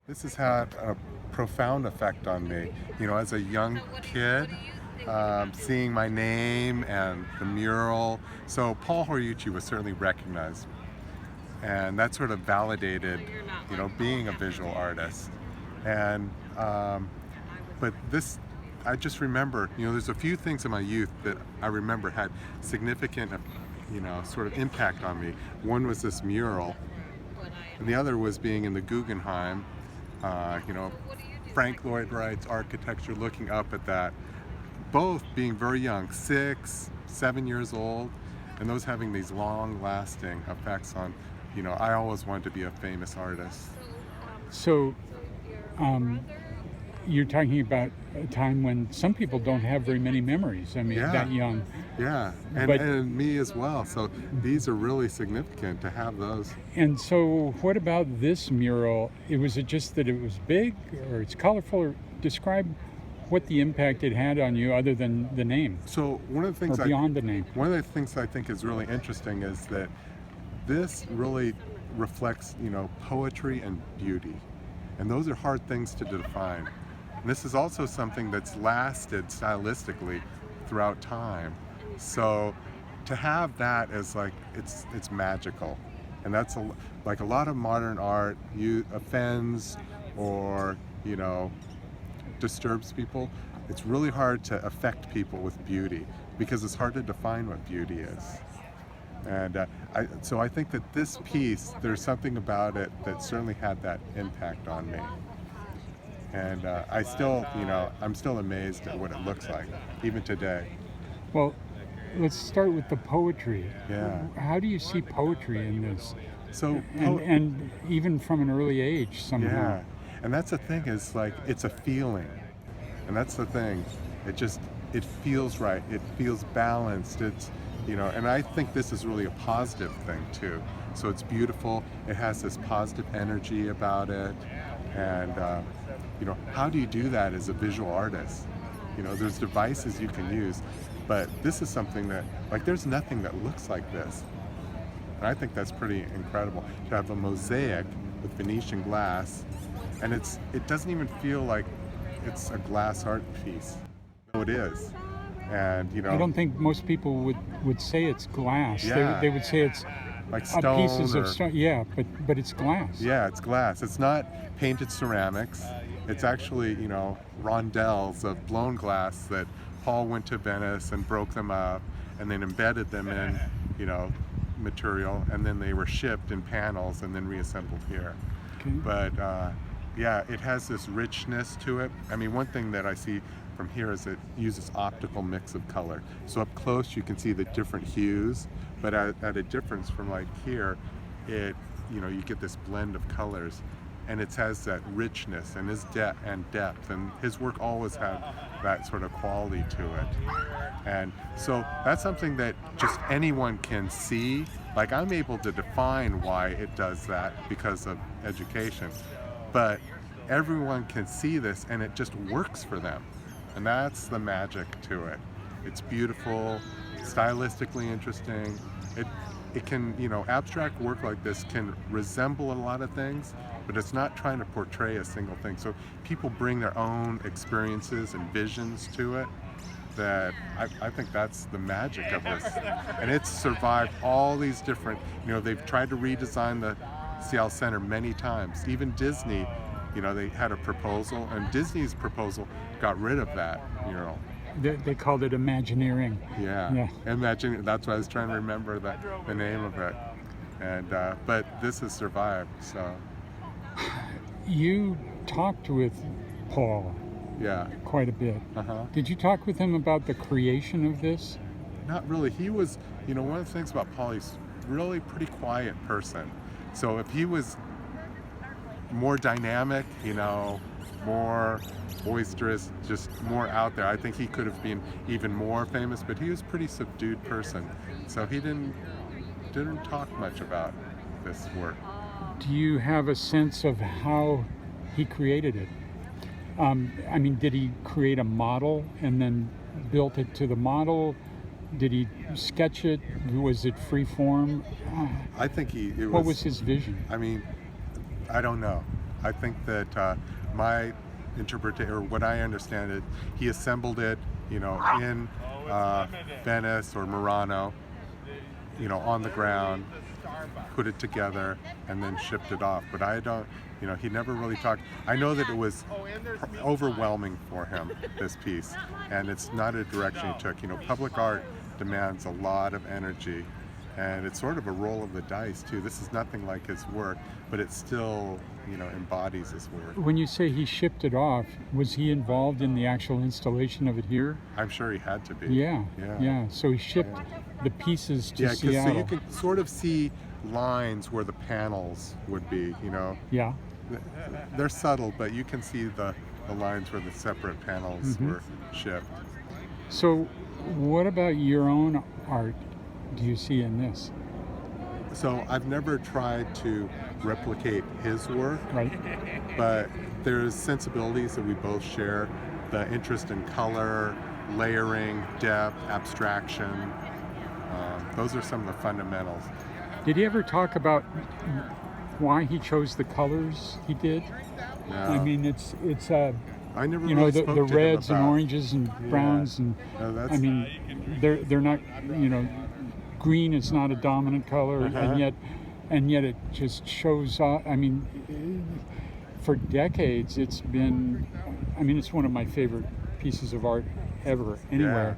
This has had a profound effect on me. As a young kid, seeing my name and the mural. So Paul Horiuchi was certainly recognized, and that sort of validated, being a visual artist. And but this, I just remember, there's a few things in my youth that I remember had significant, sort of impact on me. One was this mural, and the other was being in the Guggenheim. Frank Lloyd Wright's architecture, looking up at that, both being very young, 6, 7 years old, and those having these long-lasting effects on, I always wanted to be a famous artist. So, you're talking about a time when some people don't have very many memories. I mean, Yeah. that young. Yeah, and me as well. So these are really significant to have those. And so, what about this mural? Was it just that it was big, or it's colorful? Or describe what the impact it had on you, other than the name, So one of the things or beyond the name. one of the things I think is really interesting is that this really reflects, poetry and beauty. And those are hard things to define. And this is also something that's lasted stylistically throughout time. So to have that as it's magical. And that's like a lot of modern art offends or, disturbs people. It's really hard to affect people with beauty because it's hard to define what beauty is. And so I think that this piece, there's something about it that certainly had that impact on me. And I still, I'm still amazed at what it looks like, even today. Well, let's start with the poetry. Yeah. How do you see poetry in this? So, And even from an early age, somehow. yeah. And that's the thing, is it's a feeling. And that's the thing. It feels right. It feels balanced. And I think this is really a positive thing too. So it's beautiful. It has this positive energy about it. And, how do you do that as a visual artist? There's devices you can use, but this is something that, there's nothing that looks like this. And I think that's pretty incredible to have a mosaic with Venetian glass, and it doesn't even feel like it's a glass art piece. No, it is. And I don't think most people would say it's glass. Yeah. They would say it's like stone pieces of stone. Yeah, but it's glass. Yeah, it's glass. It's not painted ceramics. It's actually, rondelles of blown glass that Paul went to Venice and broke them up and then embedded them in, material, and then they were shipped in panels and then reassembled here. Okay. But yeah, it has this richness to it. I mean, one thing that I see from here is it uses optical mix of color. So up close you can see the different hues, but at a difference from here, you get this blend of colors, and it has that richness and depth, and his work always had that sort of quality to it. And so that's something that just anyone can see. I'm able to define why it does that because of education, but everyone can see this and it just works for them. And that's the magic to it. It's beautiful, stylistically interesting. It can, abstract work like this can resemble a lot of things, but it's not trying to portray a single thing. So people bring their own experiences and visions to it. That I think that's the magic of this. And it's survived all these different, they've tried to redesign the Seattle Center many times. Even Disney, they had a proposal, and Disney's proposal got rid of that mural. They called it Imagineering. Yeah. Imagine, that's why I was trying to remember the name of it. And but this has survived, so. You talked with Paul Yeah. quite a bit. Uh-huh. Did you talk with him about the creation of this? Not really. He was, one of the things about Paul, he's really pretty quiet person. So if he was more dynamic, more boisterous, just more out there, I think he could have been even more famous, but he was a pretty subdued person. So he didn't talk much about this work. Do you have a sense of how he created it? I mean, did he create a model and then built it to the model? Did he sketch it? Was it free form? I think What was his vision? I mean, I don't know. I think that my interpretation, or what I understand it, he assembled it, in Venice or Murano, on the ground, put it together, and then shipped it off. But I don't, he never really talked. I know that it was overwhelming for him, this piece, and it's not a direction he took. Public art demands a lot of energy, and it's sort of a roll of the dice too. This is nothing like his work, but it still, embodies his work. When you say he shipped it off, was he involved in the actual installation of it here? I'm sure he had to be. Yeah. So he shipped the pieces to so Seattle. you can sort of see lines where the panels would be, Yeah. They're subtle, but you can see the lines where the separate panels were shipped. So what about your own art do you see in this? So I've never tried to replicate his work, Right. but there's sensibilities that we both share. The interest in color, layering, depth, abstraction. Those are some of the fundamentals. Did he ever talk about why he chose the colors he did? No. I mean, it's I never really spoke the to him reds and about- oranges and browns and No, that's- I mean, they're not, green is not a dominant color, and yet it just shows up. I mean, for decades it's been. I mean, it's one of my favorite pieces of art ever, anywhere.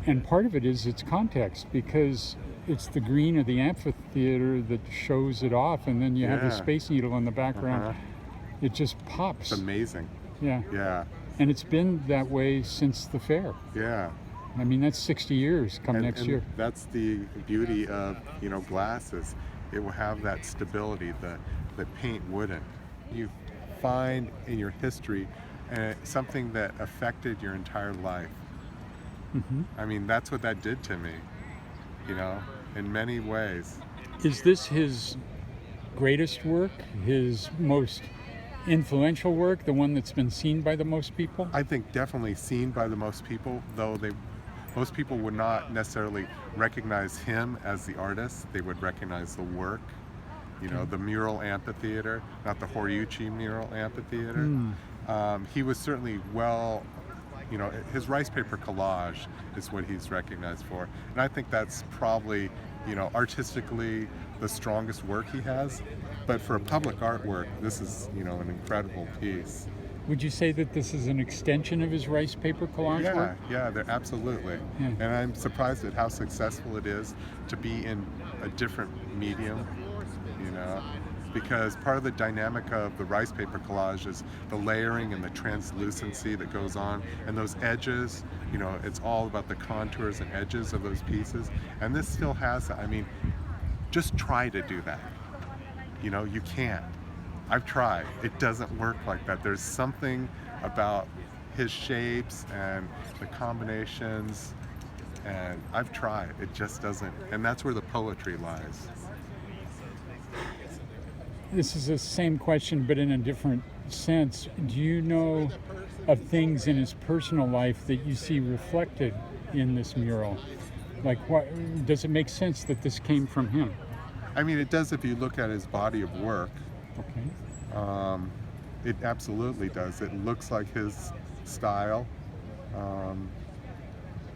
And part of it is its context, because it's the green of the amphitheater that shows it off, and then you have the Space Needle in the background. It just pops. It's amazing. Yeah. And it's been that way since the fair. Yeah. I mean, that's 60 years come next year. That's the beauty of glasses. It will have that stability that paint wouldn't. You find in your history something that affected your entire life. I mean, that's what that did to me, in many ways. Is this his greatest work, his most influential work, the one that's been seen by the most people? I think definitely seen by the most people, though most people would not necessarily recognize him as the artist. They would recognize the work. The Mural Amphitheater, not the Horiuchi Mural Amphitheater. He was certainly his rice paper collage is what he's recognized for. And I think that's probably, artistically the strongest work he has. But for a public artwork, this is, an incredible piece. Would you say that this is an extension of his rice paper collage work? Yeah, they're absolutely. Yeah. And I'm surprised at how successful it is to be in a different medium, because part of the dynamic of the rice paper collage is the layering and the translucency that goes on, and those edges, it's all about the contours and edges of those pieces. And this still has that. I mean, just try to do that. You can't. I've tried. It doesn't work like that. There's something about his shapes and the combinations, and I've tried. It just doesn't. And that's where the poetry lies. This is the same question, but in a different sense. Do you know of things in his personal life that you see reflected in this mural? Like, what does it make sense that this came from him? I mean, it does if you look at his body of work. Okay. It absolutely does. It looks like his style.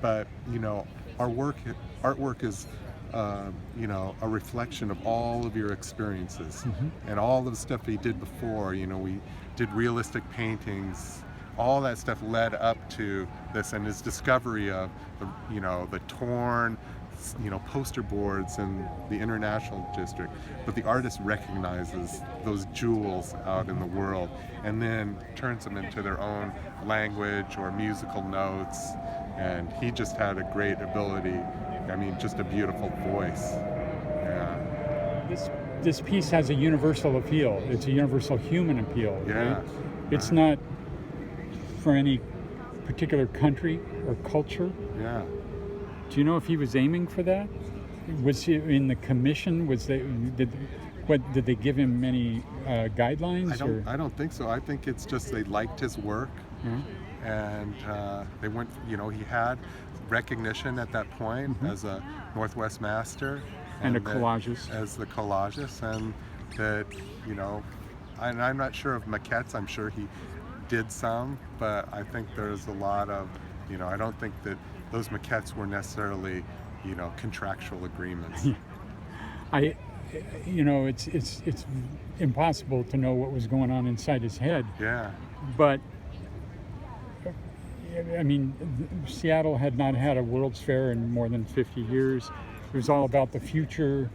But artwork is a reflection of all of your experiences and all of the stuff he did before. We did realistic paintings. All that stuff led up to this, and his discovery of the torn, poster boards in the International District. But the artist recognizes those jewels out in the world and then turns them into their own language or musical notes. And he just had a great ability. I mean, just a beautiful voice. Yeah. This piece has a universal appeal. It's a universal human appeal. Yeah. Right? It's not for any particular country or culture. Yeah. Do you know if he was aiming for that? Was he in the commission? Did they give him any guidelines? I don't think so. I think it's just they liked his work, and they went. He had recognition at that point as a Northwest Master and a collagist. As the collagist, and that and I'm not sure of maquettes. I'm sure he did some, but I think there's a lot of, I don't think that those maquettes were necessarily, contractual agreements. I, it's impossible to know what was going on inside his head. Yeah. But I mean, Seattle had not had a World's Fair in more than 50 years. It was all about the future.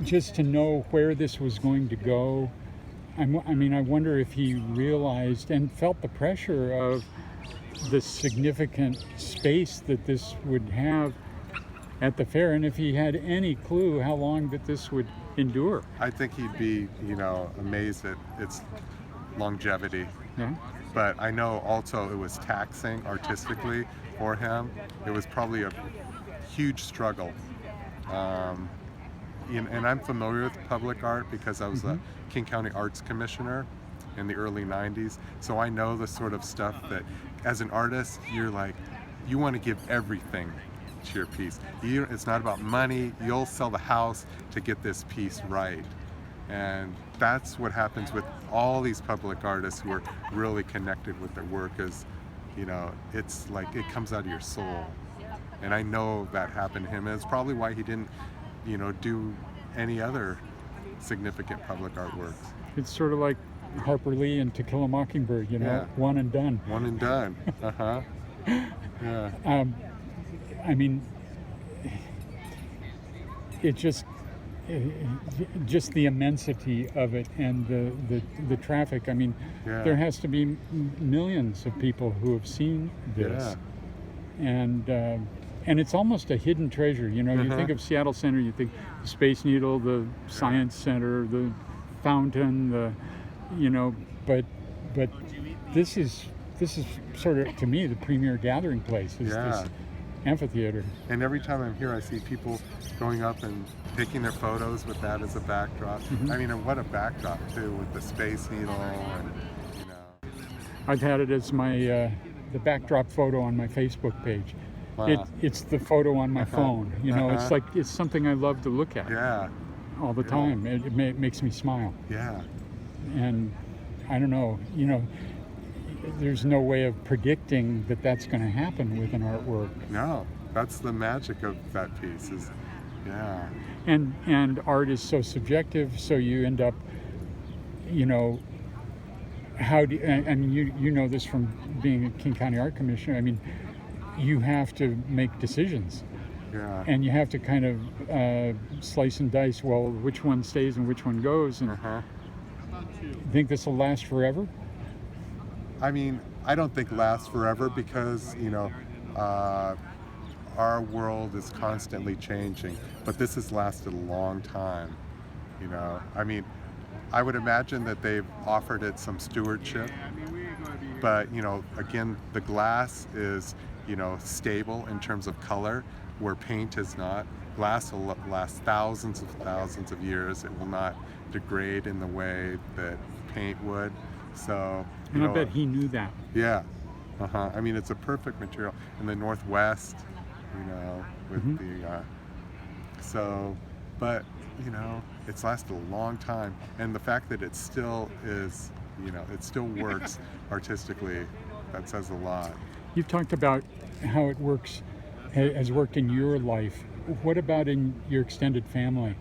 Just to know where this was going to go, I wonder if he realized and felt the pressure of the significant space that this would have at the fair, and if he had any clue how long that this would endure. I think he'd be, amazed at its longevity. Yeah. But I know also it was taxing artistically for him. It was probably a huge struggle. And I'm familiar with public art because I was a King County Arts Commissioner in the early 90s. So I know the sort of stuff that as an artist, you're like, you want to give everything to your piece. It's not about money. You'll sell the house to get this piece right. And that's what happens with all these public artists who are really connected with their work is, it's like it comes out of your soul. And I know that happened to him. And it's probably why he didn't, do any other significant public artworks. It's sort of like Harper Lee and To Kill a Mockingbird, Yeah. One and done. One and done. Uh-huh. Yeah. It just the immensity of it and the traffic. Yeah. There has to be millions of people who have seen this. Yeah. And it's almost a hidden treasure. You think of Seattle Center, you think the Space Needle, the Science Center, the fountain, but this is sort of, to me, the premier gathering place is this amphitheater. And every time I'm here, I see people going up and taking their photos with that as a backdrop. And what a backdrop too, with the Space Needle and I've had it as my the backdrop photo on my Facebook page. Wow. It's the photo on my phone. It's like it's something I love to look at. Yeah. All the time. It makes me smile. Yeah. And I don't know. There's no way of predicting that that's going to happen with an artwork. No, that's the magic of that piece. And art is so subjective, so you end up, how do you know this from being a King County Art Commissioner. You have to make decisions. Yeah. And you have to kind of slice and dice. Well, which one stays and which one goes? And you think this will last forever? I don't think lasts forever because, our world is constantly changing, but this has lasted a long time, I would imagine that they've offered it some stewardship, but, again, the glass is, stable in terms of color, where paint is not. Glass will last thousands of years. It will not degrade in the way that paint would. So, and I bet he knew that. Yeah. It's a perfect material in the Northwest, with but, it's lasted a long time. And the fact that it still is, it still works artistically, that says a lot. You've talked about how it has worked in your life. What about in your extended family?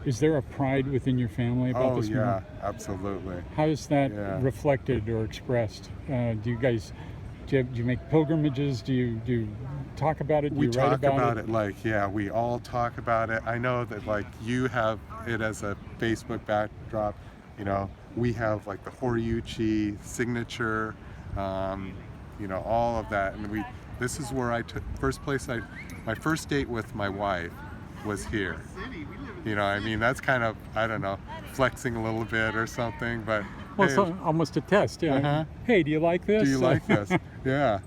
Is there a pride within your family about this mural? Absolutely. How is that reflected or expressed? Do you make pilgrimages? Do you talk about it? Do you write about it? We talk about it, we all talk about it. I know that you have it as a Facebook backdrop. We have the Horiuchi signature, all of that. And this is where I took my first date with my wife was here. That's kind of, I don't know, flexing a little bit or something, but well, it's almost a test. Yeah. Hey, do you like this? Do you like this? Yeah.